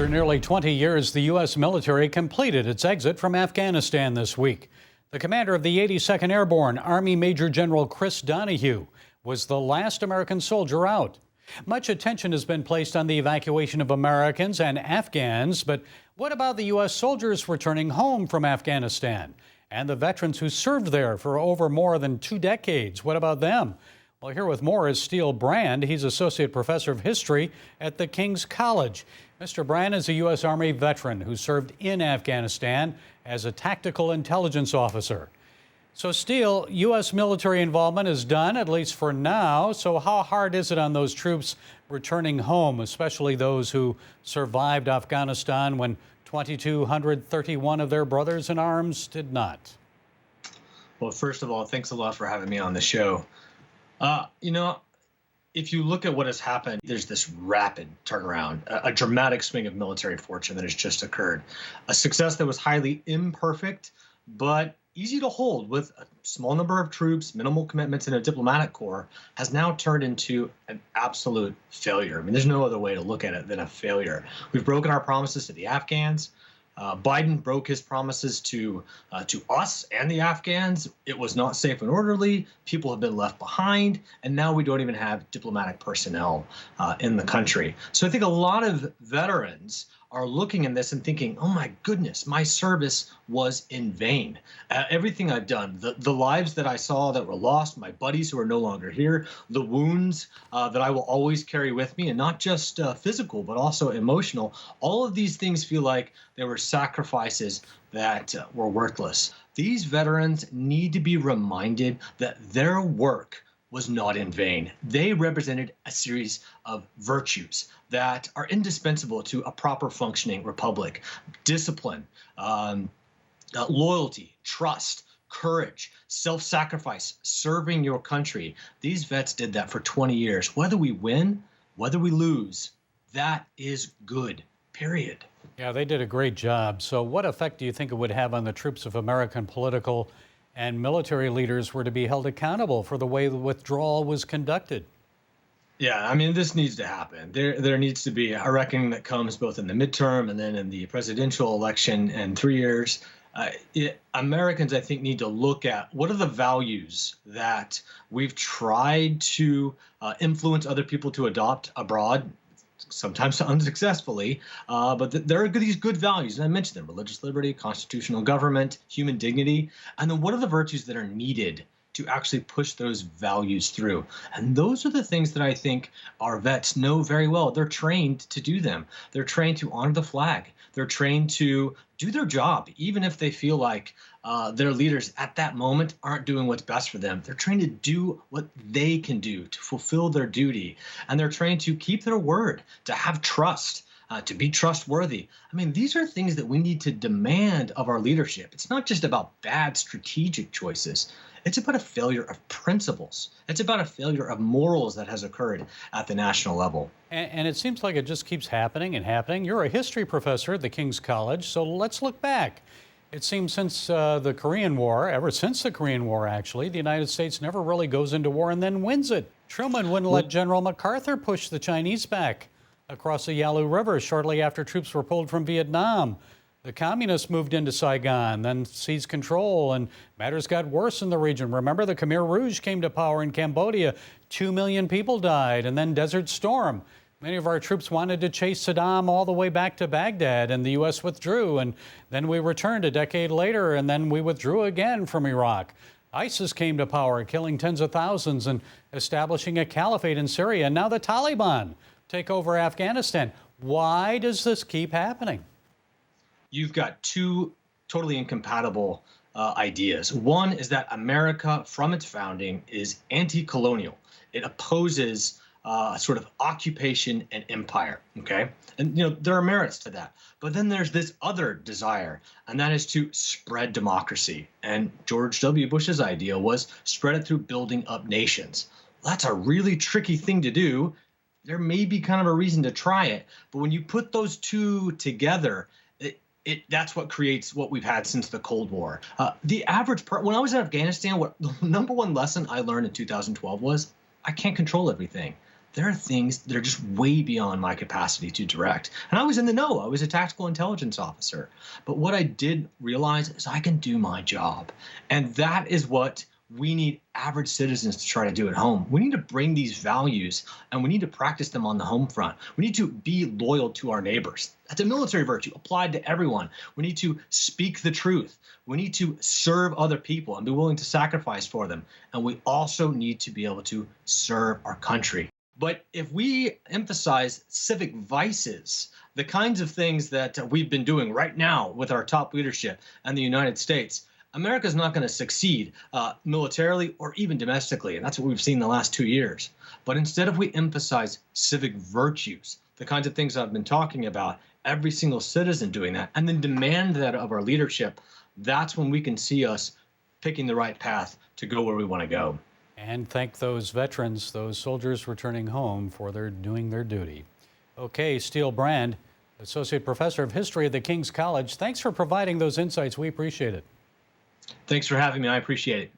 After nearly 20 years, the U.S. military completed its exit from Afghanistan this week. The commander of the 82nd Airborne, Army Major General Chris Donahue, was the last American soldier out. Much attention has been placed on the evacuation of Americans and Afghans, but what about the U.S. soldiers returning home from Afghanistan? And the veterans who served there for over more than 2 decades, what about them? Well, here with more is Steele Brand. He's Associate Professor of History at the King's College. Mr. Brand is a U.S. Army veteran who served in Afghanistan as a tactical intelligence officer. So, Steele, U.S. military involvement is done, at least for now. So how hard is it on those troops returning home, especially those who survived Afghanistan when 2,231 of their brothers in arms did not? Well, first of all, thanks a lot for having me on the show. If you look at what has happened, there's this rapid turnaround, a dramatic swing of military fortune that has just occurred. A success that was highly imperfect, but easy to hold with a small number of troops, minimal commitments, and a diplomatic corps has now turned into an absolute failure. I mean, there's no other way to look at it than a failure. We've broken our promises to the Afghans. Biden broke his promises to us and the Afghans. It was not safe and orderly. People have been left behind, and now we don't even have diplomatic personnel in the country. So I think a lot of veterans are looking at this and thinking, oh my goodness, my service was in vain. Everything I've done, the lives that I saw that were lost, my buddies who are no longer here, the wounds that I will always carry with me, and not just physical, but also emotional, all of these things feel like they were sacrifices that were worthless. These veterans need to be reminded that their work was not in vain. They represented a series of virtues that are indispensable to a proper functioning republic. Discipline, loyalty, trust, courage, self-sacrifice, serving your country. These vets did that for 20 years. Whether we win, whether we lose, that is good, period. Yeah, they did a great job. So what effect do you think it would have on the troops if American political and military leaders were to be held accountable for the way the withdrawal was conducted? Yeah, I mean, this needs to happen. There needs to be a reckoning that comes both in the midterm and then in the presidential election in 3 years. Americans, I think, need to look at what are the values that we've tried to influence other people to adopt abroad, sometimes unsuccessfully, but there are these good values, and I mentioned them: religious liberty, constitutional government, human dignity. And then what are the virtues that are needed to actually push those values through? And those are the things that I think our vets know very well. They're trained to do them. They're trained to honor the flag. They're trained to do their job, even if they feel like their leaders at that moment aren't doing what's best for them. They're trained to do what they can do to fulfill their duty. And they're trained to keep their word, to have trust, to be trustworthy. I mean, these are things that we need to demand of our leadership. It's not just about bad strategic choices. It's about a failure of principles. It's about a failure of morals that has occurred at the national level. And it seems like it just keeps happening and happening. You're a history professor at the King's College, so let's look back. It seems since the Korean War, ever since the Korean War actually, the United States never really goes into war and then wins it. Truman wouldn't let General MacArthur push the Chinese back across the Yalu River shortly after troops were pulled from Vietnam. The communists moved into Saigon, then seized control, and matters got worse in the region. Remember, the Khmer Rouge came to power in Cambodia. 2 million people died, and then Desert Storm. Many of our troops wanted to chase Saddam all the way back to Baghdad, and the U.S. withdrew. And then we returned a decade later, and then we withdrew again from Iraq. ISIS came to power, killing tens of thousands and establishing a caliphate in Syria. And now the Taliban take over Afghanistan. Why does this keep happening? You've got two totally incompatible ideas. One is that America, from its founding, is anti-colonial. It opposes sort of occupation and empire, okay? And, there are merits to that. But then there's this other desire, and that is to spread democracy. And George W. Bush's idea was spread it through building up nations. Well, that's a really tricky thing to do. There may be kind of a reason to try it, but when you put those two together, that's what creates what we've had since the Cold War. The average when I was in Afghanistan, the number one lesson I learned in 2012 was I can't control everything. there are things that are just way beyond my capacity to direct. And I was in the know. I was a tactical intelligence officer. But what I did realize is I can do my job. And that is what we need average citizens to try to do at home. We need to bring these values and we need to practice them on the home front. We need to be loyal to our neighbors. That's a military virtue applied to everyone. We need to speak the truth. We need to serve other people and be willing to sacrifice for them. And we also need to be able to serve our country. But if we emphasize civic vices, the kinds of things that we've been doing right now with our top leadership and the United States, America's not going to succeed militarily or even domestically. And that's what we've seen the last 2 years. But instead, if we emphasize civic virtues, the kinds of things I've been talking about, every single citizen doing that, and then demand that of our leadership, that's when we can see us picking the right path to go where we want to go. And thank those veterans, those soldiers returning home for doing their duty. Okay, Steele Brand, Associate Professor of History at the King's College, thanks for providing those insights. We appreciate it. Thanks for having me. I appreciate it.